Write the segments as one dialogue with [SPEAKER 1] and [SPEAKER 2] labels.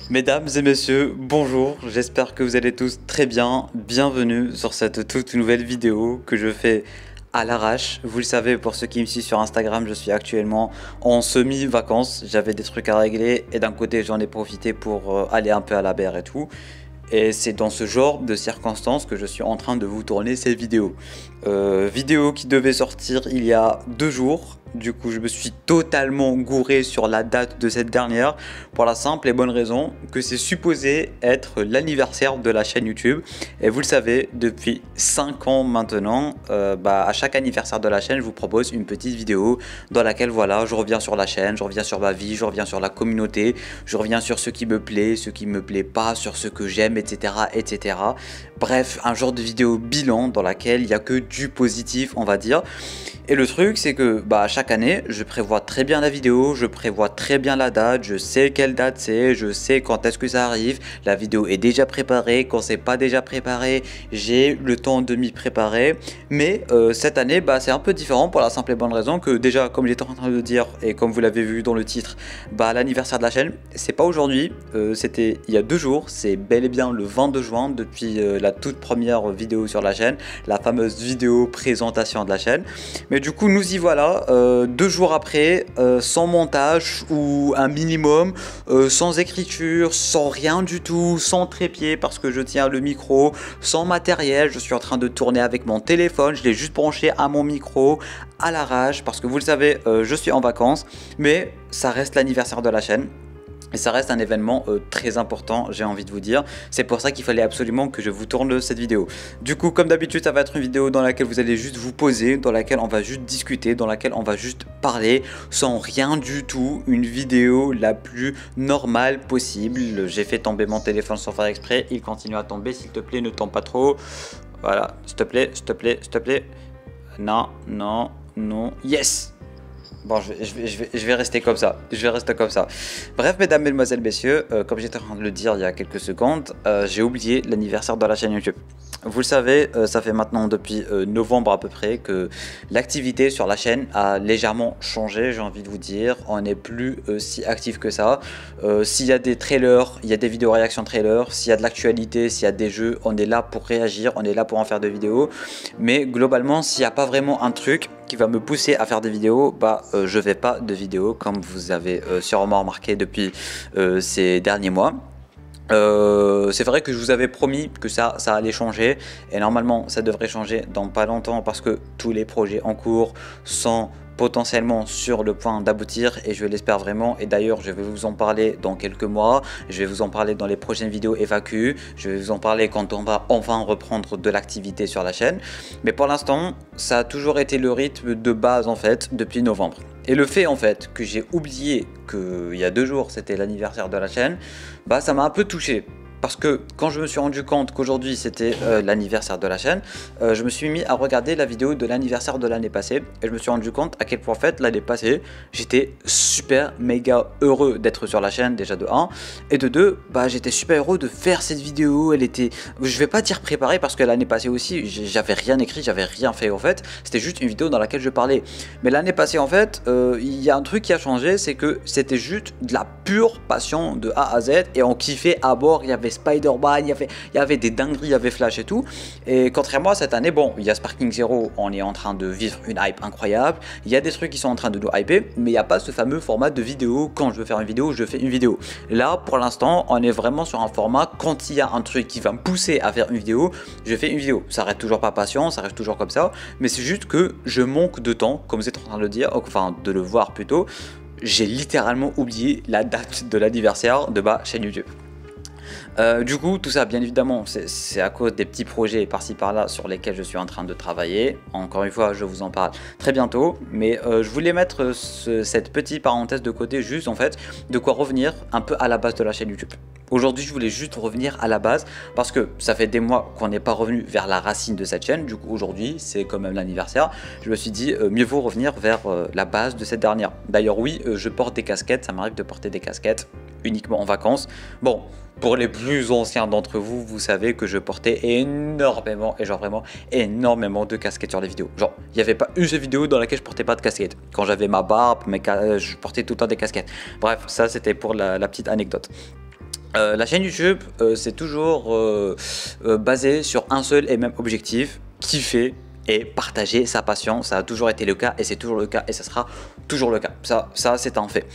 [SPEAKER 1] Mesdames et messieurs, bonjour, j'espère que vous allez tous très bien. Bienvenue sur cette toute nouvelle vidéo que je fais à l'arrache. Vous le savez, pour ceux qui me suivent sur Instagram, je suis actuellement en semi-vacances. J'avais des trucs à régler et d'un côté j'en ai profité pour aller un peu à la mer et tout. Et c'est dans ce genre de circonstances que je suis en train de vous tourner cette vidéo. Vidéo qui devait sortir il y a 2 jours. Du coup, je me suis totalement gouré sur la date de cette dernière pour la simple et bonne raison que c'est supposé être l'anniversaire de la chaîne YouTube. Et vous le savez, depuis 5 ans maintenant, à chaque anniversaire de la chaîne, je vous propose une petite vidéo dans laquelle voilà, je reviens sur la chaîne, je reviens sur ma vie, je reviens sur la communauté, je reviens sur ce qui me plaît, ce qui me plaît pas, sur ce que j'aime, etc., etc. Bref, un genre de vidéo bilan dans laquelle il n'y a que du positif, on va dire. Et le truc, c'est que chaque année, je prévois très bien la vidéo, je prévois très bien la date, je sais quelle date c'est, je sais quand est-ce que ça arrive, la vidéo est déjà préparée, quand c'est pas déjà préparé, j'ai le temps de m'y préparer. Mais cette année, c'est un peu différent pour la simple et bonne raison que déjà, comme j'étais en train de dire et comme vous l'avez vu dans le titre, l'anniversaire de la chaîne, c'est pas aujourd'hui, c'était il y a 2 jours, c'est bel et bien le 22 juin depuis la toute première vidéo sur la chaîne, la fameuse vidéo présentation de la chaîne. Mais du coup, nous y voilà, 2 jours après, sans montage ou un minimum, sans écriture, sans rien du tout, sans trépied parce que je tiens le micro, sans matériel. Je suis en train de tourner avec mon téléphone, je l'ai juste branché à mon micro, à l'arrache, parce que vous le savez, je suis en vacances, mais ça reste l'anniversaire de la chaîne. Et ça reste un événement très important, j'ai envie de vous dire. C'est pour ça qu'il fallait absolument que je vous tourne cette vidéo. Du coup, comme d'habitude, ça va être une vidéo dans laquelle vous allez juste vous poser, dans laquelle on va juste discuter, dans laquelle on va juste parler, sans rien du tout. Une vidéo la plus normale possible. J'ai fait tomber mon téléphone sans faire exprès. Il continue à tomber, s'il te plaît, ne tombe pas trop. Voilà, s'il te plaît, s'il te plaît, s'il te plaît. Non, non, non. Yes! Bon, je vais rester comme ça. Je vais rester comme ça. Bref, mesdames, mesdemoiselles, messieurs, comme j'étais en train de le dire il y a quelques secondes, j'ai oublié l'anniversaire de la chaîne YouTube. Vous le savez, ça fait maintenant depuis novembre à peu près que l'activité sur la chaîne a légèrement changé, j'ai envie de vous dire. On n'est plus si actif que ça. S'il y a des trailers, il y a des vidéos réaction trailers. S'il y a de l'actualité, s'il y a des jeux, on est là pour réagir, on est là pour en faire des vidéos. Mais globalement, s'il n'y a pas vraiment un truc qui va me pousser à faire des vidéos, je fais pas de vidéos comme vous avez sûrement remarqué depuis ces derniers mois. C'est vrai que je vous avais promis que ça allait changer et normalement ça devrait changer dans pas longtemps parce que tous les projets en cours sont potentiellement sur le point d'aboutir et je l'espère vraiment. Et d'ailleurs je vais vous en parler dans quelques mois, je vais vous en parler dans les prochaines vidéos FAQ, je vais vous en parler quand on va enfin reprendre de l'activité sur la chaîne. Mais pour l'instant ça a toujours été le rythme de base en fait depuis novembre. Et le fait en fait que j'ai oublié qu'il y a 2 jours c'était l'anniversaire de la chaîne, ça m'a un peu touché. Parce que quand je me suis rendu compte qu'aujourd'hui c'était l'anniversaire de la chaîne, je me suis mis à regarder la vidéo de l'anniversaire de l'année passée et je me suis rendu compte à quel point en fait l'année passée j'étais super méga heureux d'être sur la chaîne déjà de 1 et de 2 j'étais super heureux de faire cette vidéo. Elle était, je vais pas dire préparée parce que l'année passée aussi j'avais rien écrit, j'avais rien fait en fait, c'était juste une vidéo dans laquelle je parlais. Mais l'année passée en fait il y a un truc qui a changé, c'est que c'était juste de la pure passion de A à Z et on kiffait à bord. Il y avait Spider-Man, il y avait des dingueries, il y avait Flash et tout. Et contrairement à cette année, bon, il y a Sparking Zero, on est en train de vivre une hype incroyable. Il y a des trucs qui sont en train de nous hyper, mais il n'y a pas ce fameux format de vidéo. Quand je veux faire une vidéo, je fais une vidéo. Là, pour l'instant, on est vraiment sur un format. Quand il y a un truc qui va me pousser à faire une vidéo, je fais une vidéo. Ça reste toujours pas patient, ça reste toujours comme ça. Mais c'est juste que je manque de temps, comme vous êtes en train de le dire, enfin de le voir plutôt. J'ai littéralement oublié la date de l'anniversaire de ma chaîne YouTube. Du coup, tout ça, bien évidemment, c'est à cause des petits projets par-ci par-là sur lesquels je suis en train de travailler. Encore une fois, je vous en parle très bientôt. Mais je voulais mettre cette petite parenthèse de côté, juste en fait, de quoi revenir un peu à la base de la chaîne YouTube. Aujourd'hui, je voulais juste revenir à la base parce que ça fait des mois qu'on n'est pas revenu vers la racine de cette chaîne. Du coup, aujourd'hui, c'est quand même l'anniversaire. Je me suis dit, mieux vaut revenir vers la base de cette dernière. D'ailleurs, oui, je porte des casquettes. Ça m'arrive de porter des casquettes uniquement en vacances. Bon, pour les plus anciens d'entre vous, vous savez que je portais énormément, et genre vraiment énormément de casquettes sur les vidéos. Genre, il n'y avait pas une seule vidéo dans laquelle je portais pas de casquette. Quand j'avais ma barbe, je portais tout le temps des casquettes. Bref, ça c'était pour la petite anecdote. La chaîne YouTube, c'est toujours basé sur un seul et même objectif, kiffer et partager sa passion. Ça a toujours été le cas et c'est toujours le cas et ça sera toujours le cas. Ça c'est un fait.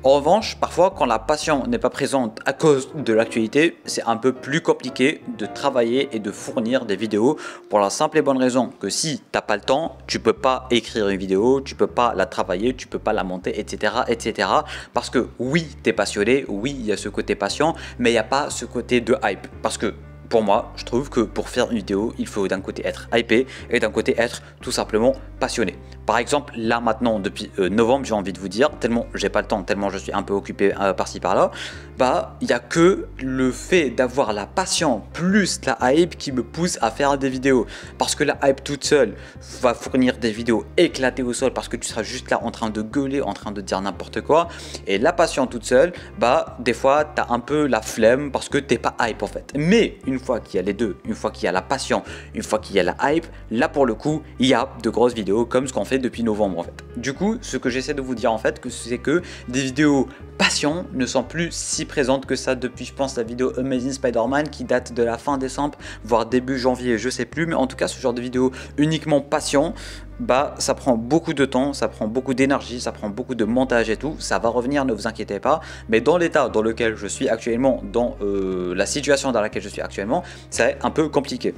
[SPEAKER 1] En revanche, parfois quand la passion n'est pas présente à cause de l'actualité, c'est un peu plus compliqué de travailler et de fournir des vidéos pour la simple et bonne raison que si tu n'as pas le temps, tu peux pas écrire une vidéo, tu peux pas la travailler, tu peux pas la monter, etc. etc. Parce que oui, tu es passionné, oui, il y a ce côté passion, mais il n'y a pas ce côté de hype. Parce que pour moi, je trouve que pour faire une vidéo, il faut d'un côté être hypé et d'un côté être tout simplement passionné. Par exemple, là maintenant, depuis novembre, j'ai envie de vous dire, tellement j'ai pas le temps, tellement je suis un peu occupé par-ci par-là, bah il n'y a que le fait d'avoir la passion plus la hype qui me pousse à faire des vidéos. Parce que la hype toute seule va fournir des vidéos éclatées au sol parce que tu seras juste là en train de gueuler, en train de dire n'importe quoi. Et la passion toute seule, bah des fois, tu as un peu la flemme parce que t'es pas hype en fait. Mais une fois qu'il y a les deux, une fois qu'il y a la passion, une fois qu'il y a la hype, là pour le coup, il y a de grosses vidéos comme ce qu'on fait depuis novembre en fait. Du coup, ce que j'essaie de vous dire en fait, c'est que des vidéos passion ne sont plus si présentes que ça depuis, je pense, la vidéo Amazing Spider-Man qui date de la fin décembre, voire début janvier, je sais plus. Mais en tout cas, ce genre de vidéo uniquement passion, bah ça prend beaucoup de temps, ça prend beaucoup d'énergie, ça prend beaucoup de montage et tout. Ça va revenir, ne vous inquiétez pas. Mais dans l'état dans lequel je suis actuellement, dans la situation dans laquelle je suis actuellement, c'est un peu compliqué.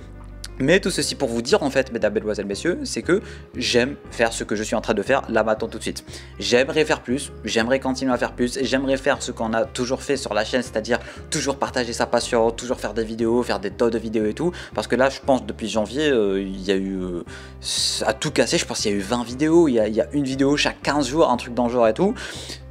[SPEAKER 1] Mais tout ceci pour vous dire en fait, mesdames, mesdemoiselles, messieurs, c'est que j'aime faire ce que je suis en train de faire là maintenant tout de suite. J'aimerais faire plus, j'aimerais continuer à faire plus, j'aimerais faire ce qu'on a toujours fait sur la chaîne, c'est-à-dire toujours partager sa passion, toujours faire des vidéos, faire des tonnes de vidéos et tout. Parce que là, je pense depuis janvier, il y a eu, à tout casser, je pense qu'il y a eu 20 vidéos, il y a une vidéo chaque 15 jours, un truc dans le genre et tout.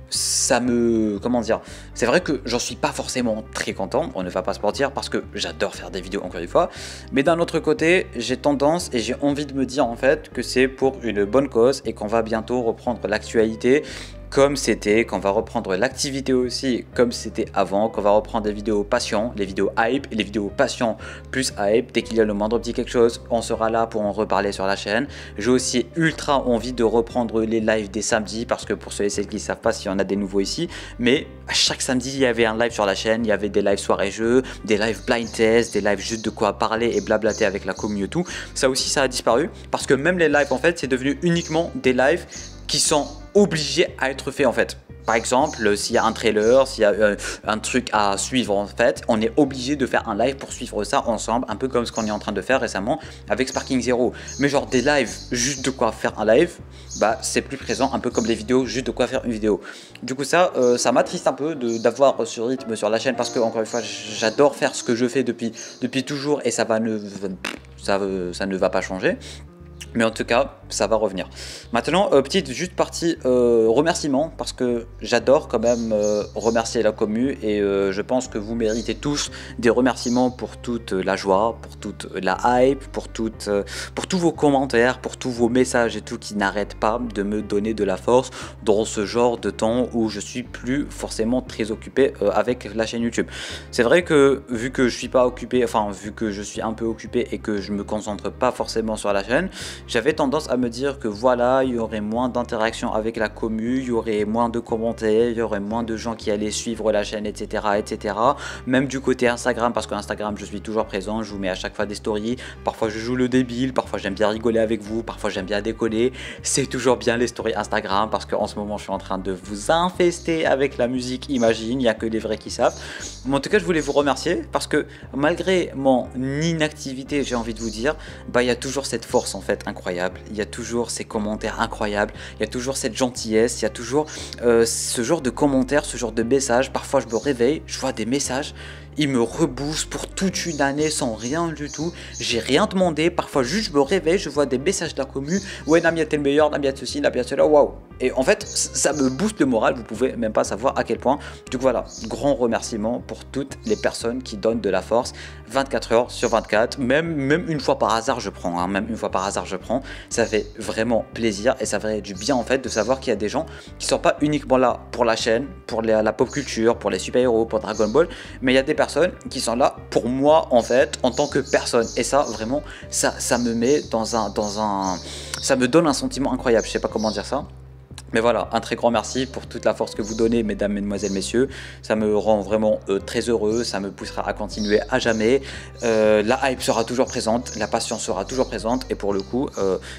[SPEAKER 1] Ça me... comment dire, c'est vrai que j'en suis pas forcément très content, on ne va pas se mentir, parce que j'adore faire des vidéos encore une fois, mais d'un autre côté, j'ai tendance et j'ai envie de me dire en fait que c'est pour une bonne cause et qu'on va bientôt reprendre l'actualité comme c'était, qu'on va reprendre l'activité aussi comme c'était avant, qu'on va reprendre des vidéos passion, les vidéos hype et les vidéos passion plus hype. Dès qu'il y a le moindre petit quelque chose, on sera là pour en reparler sur la chaîne. J'ai aussi ultra envie de reprendre les lives des samedis parce que pour ceux et celles qui ne savent pas s'il y en a des nouveaux ici, mais à chaque samedi il y avait un live sur la chaîne, il y avait des lives soirée jeux, des lives blind test, des lives juste de quoi parler et blablater avec la communauté. Tout ça aussi ça a disparu parce que même les lives en fait c'est devenu uniquement des lives qui sont obligés à être faits en fait. Par exemple, s'il y a un trailer, s'il y a un truc à suivre en fait, on est obligé de faire un live pour suivre ça ensemble, un peu comme ce qu'on est en train de faire récemment avec Sparking Zero. Mais genre des lives juste de quoi faire un live, bah c'est plus présent, un peu comme les vidéos juste de quoi faire une vidéo. Du coup ça m'attriste un peu d'avoir ce rythme sur la chaîne parce que encore une fois j'adore faire ce que je fais depuis toujours et ça ne va pas changer. Mais en tout cas, ça va revenir. Maintenant, petite juste partie remerciements, parce que j'adore quand même remercier la commu et je pense que vous méritez tous des remerciements pour toute la joie, pour toute la hype, pour tous vos commentaires, pour tous vos messages et tout qui n'arrêtent pas de me donner de la force dans ce genre de temps où je suis plus forcément très occupé avec la chaîne YouTube. C'est vrai que vu que je suis pas occupé, enfin vu que je suis un peu occupé et que je me concentre pas forcément sur la chaîne, j'avais tendance à me dire que voilà, il y aurait moins d'interaction avec la commu, il y aurait moins de commentaires, il y aurait moins de gens qui allaient suivre la chaîne, etc. etc. Même du côté Instagram, parce que Instagram, je suis toujours présent, je vous mets à chaque fois des stories, parfois je joue le débile, parfois j'aime bien rigoler avec vous, parfois j'aime bien décoller. C'est toujours bien les stories Instagram, parce qu'en ce moment, je suis en train de vous infester avec la musique Imagine, il n'y a que les vrais qui savent. Mais en tout cas, je voulais vous remercier, parce que malgré mon inactivité, j'ai envie de vous dire, bah, il y a toujours cette force en fait incroyable, il y a toujours ces commentaires incroyables, il y a toujours cette gentillesse, il y a toujours ce genre de commentaires, ce genre de messages. Parfois je me réveille, je vois des messages, ils me reboostent pour toute une année sans rien du tout, j'ai rien demandé. Parfois juste je me réveille, je vois des messages de la commu, ouais Namia t'es le meilleur, Namia ceci, Namia cela, waouh. Et en fait ça me booste le moral, vous pouvez même pas savoir à quel point. Donc voilà, grand remerciement pour toutes les personnes qui donnent de la force 24 heures sur 24, même une fois par hasard je prends, hein, même une fois par hasard je prends, ça fait vraiment plaisir et ça fait du bien en fait de savoir qu'il y a des gens qui sont pas uniquement là pour la chaîne, pour la pop culture, pour les super-héros, pour Dragon Ball, mais il y a des personnes qui sont là pour moi en fait en tant que personne. Et ça vraiment ça me met dans un ça me donne un sentiment incroyable, je sais pas comment dire ça. Mais voilà, un très grand merci pour toute la force que vous donnez, mesdames, mesdemoiselles, messieurs. Ça me rend vraiment très heureux, ça me poussera à continuer à jamais. La hype sera toujours présente, la passion sera toujours présente. Et pour le coup,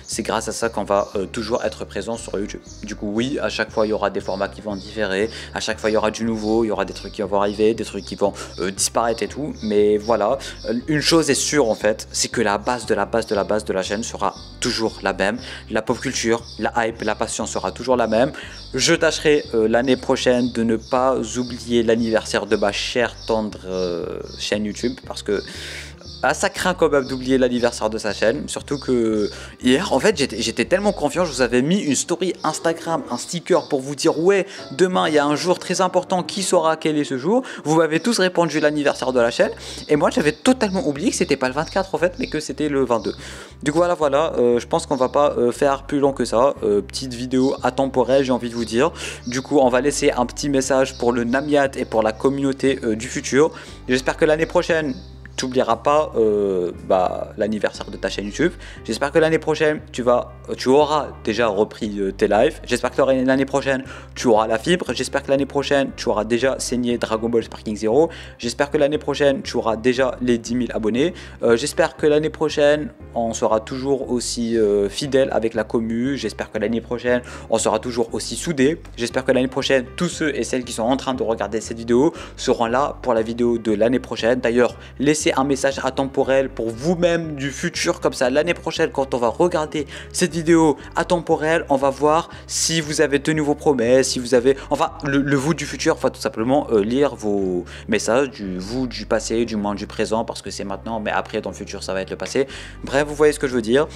[SPEAKER 1] c'est grâce à ça qu'on va toujours être présent sur YouTube. Du coup, oui, à chaque fois, il y aura des formats qui vont différer. À chaque fois, il y aura du nouveau, il y aura des trucs qui vont arriver, des trucs qui vont disparaître et tout. Mais voilà, une chose est sûre en fait, c'est que la base de la base de la base de la chaîne sera toujours la même. La pop culture, la hype, la passion sera toujours la même. Je tâcherai l'année prochaine de ne pas oublier l'anniversaire de ma chère tendre chaîne YouTube, parce que ça craint quand même d'oublier l'anniversaire de sa chaîne. Surtout que hier, en fait, j'étais tellement confiant. Je vous avais mis une story Instagram, un sticker pour vous dire ouais, demain il y a un jour très important, qui saura quel est ce jour. Vous m'avez tous répondu l'anniversaire de la chaîne. Et moi, j'avais totalement oublié que c'était pas le 24 en fait, mais que c'était le 22. Du coup, voilà, je pense qu'on va pas faire plus long que ça. Petite vidéo atemporelle, j'ai envie de vous dire. Du coup, on va laisser un petit message pour le Namiat et pour la communauté du futur. J'espère que l'année prochaine, tu n'oublieras pas l'anniversaire de ta chaîne YouTube. J'espère que l'année prochaine, tu auras déjà repris tes lives. J'espère que l'année prochaine, tu auras la fibre. J'espère que l'année prochaine, tu auras déjà saigné Dragon Ball Sparking Zero. J'espère que l'année prochaine, tu auras déjà les 10 000 abonnés. J'espère que l'année prochaine, on sera toujours aussi fidèle avec la commu. J'espère que l'année prochaine, on sera toujours aussi soudés. J'espère que l'année prochaine, tous ceux et celles qui sont en train de regarder cette vidéo seront là pour la vidéo de l'année prochaine. D'ailleurs, laissez un message atemporel pour vous-même du futur, comme ça l'année prochaine quand on va regarder cette vidéo atemporelle, on va voir si vous avez tenu vos promesses, si vous avez, enfin le vous du futur, enfin tout simplement lire vos messages du vous du passé, du moins du présent, parce que c'est maintenant, mais après dans le futur ça va être le passé. Bref, vous voyez ce que je veux dire.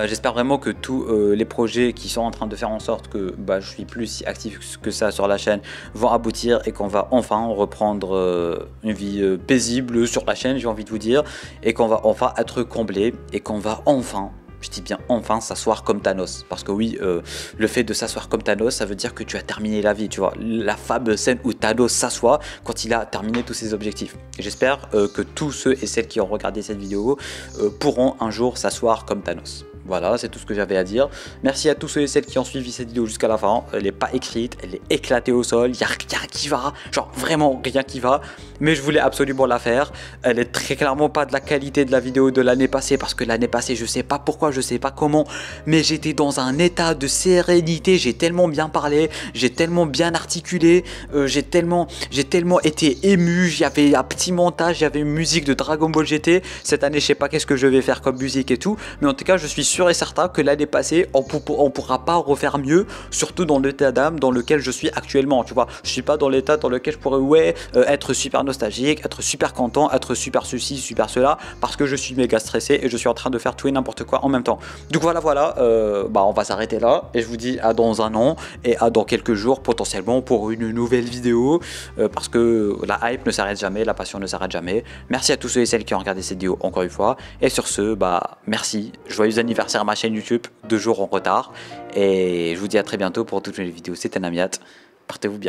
[SPEAKER 1] J'espère vraiment que tous les projets qui sont en train de faire en sorte que je suis plus si actif que ça sur la chaîne vont aboutir, et qu'on va enfin reprendre une vie paisible sur la chaîne, j'ai envie de vous dire, et qu'on va enfin être comblé, et qu'on va enfin, je dis bien enfin, s'asseoir comme Thanos. Parce que oui, le fait de s'asseoir comme Thanos, ça veut dire que tu as terminé la vie, tu vois. La fameuse scène où Thanos s'assoit quand il a terminé tous ses objectifs. J'espère que tous ceux et celles qui ont regardé cette vidéo pourront un jour s'asseoir comme Thanos. Voilà, c'est tout ce que j'avais à dire. Merci à tous ceux et celles qui ont suivi cette vidéo jusqu'à la fin. Elle n'est pas écrite, elle est éclatée au sol. Il n'y a rien qui va, genre vraiment rien qui va. Mais je voulais absolument la faire. Elle est très clairement pas de la qualité de la vidéo de l'année passée, parce que l'année passée, je sais pas pourquoi, je sais pas comment, mais j'étais dans un état de sérénité. J'ai tellement bien parlé, j'ai tellement bien articulé, j'ai tellement été ému. J'avais un petit montage, j'avais une musique de Dragon Ball GT. Cette année, je sais pas qu'est-ce que je vais faire comme musique et tout, mais en tout cas, je suis sûr et certain que l'année passée, on pourra pas refaire mieux, surtout dans l'état d'âme dans lequel je suis actuellement, tu vois. Je suis pas dans l'état dans lequel je pourrais être super nostalgique, être super content, être super ceci, super cela, parce que je suis méga stressé et je suis en train de faire tout et n'importe quoi en même temps. Donc voilà, on va s'arrêter là, et je vous dis à dans un an et à dans quelques jours potentiellement pour une nouvelle vidéo, parce que la hype ne s'arrête jamais, la passion ne s'arrête jamais. Merci à tous ceux et celles qui ont regardé cette vidéo encore une fois, et sur ce, merci, joyeux anniversaire à ma chaîne YouTube, 2 jours en retard, et je vous dis à très bientôt pour toutes les vidéos. C'était Namiat, portez-vous bien.